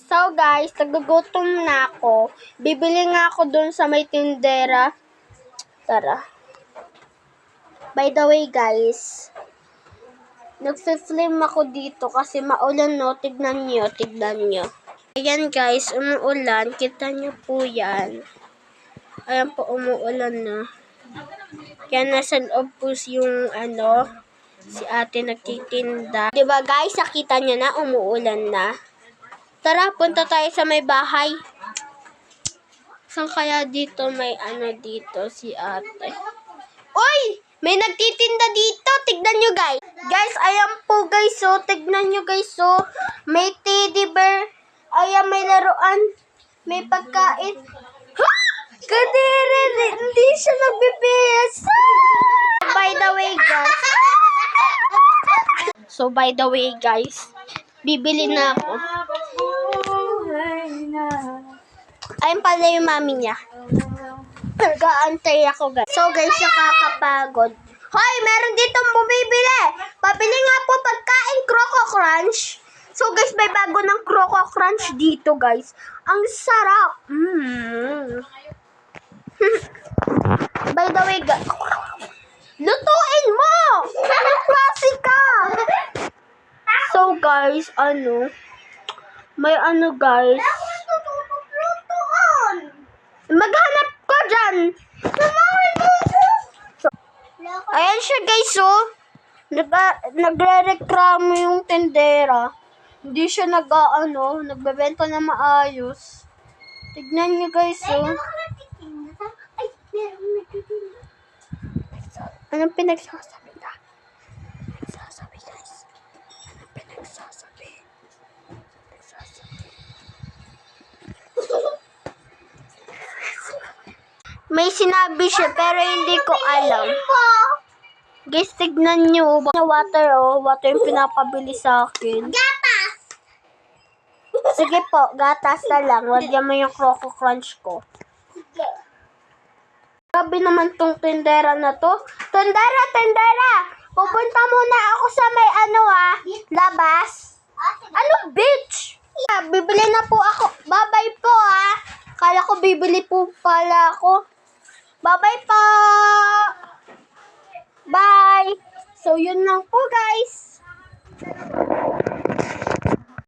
So guys, nagugutom na ako. Bibili nga ako dun sa may tindera. Tara. By the way guys, nagfi-film ako dito kasi maulan no. Tignan nyo. Ayan guys, umuulan. Kita nyo po yan. Ayan po, umuulan na. Kaya nasa loob po yung si ate nagtitinda. Diba guys, nakita nyo na, umuulan na. Tara, punta tayo sa may bahay. Saan kaya dito may dito si ate? Uy! May nagtitinda dito. Tignan nyo guys. Guys, ayan po guys. So, tignan nyo guys. So, may teddy bear. Ayan, may laruan. May pagkain. Ha! Kadiri! Hindi siya nagbibiyasa. By the way guys. So, by the way guys. Bibili na ako. Ayun pala yung mami niya. Nag-aantay ako guys. So guys, nakakapagod. Hoy, meron ditong bumibili. Pabili nga po pagkain Croco Crunch. So guys, may bago ng Croco Crunch dito guys. Ang sarap. By the way guys, lutuin mo! Anong klase ka? So guys, may guys. Maghanap ka dyan. So, ayan siya guys, oh. Nagre-reklamo yung tendera. Hindi siya nagbebenta na maayos. Tignan niyo guys, oh. Anong pinagsasabi ka? Pinagsasabi guys. Anong pinagsasabi? May sinabi siya pero hindi ko alam. Guys, tignan nyo. Water, water yung pinapabili sa akin. Gatas! Sige po, gatas na lang. Wagyan mo yung Croco Crunch ko. Grabe naman tong tendera na to. Tendera! Pupunta muna ako sa may labas. Ano, bitch? Bibili na po ako. Bye-bye po, Kala ko bibili po pala ako. Bye-bye po! Bye! So, yun lang po, guys.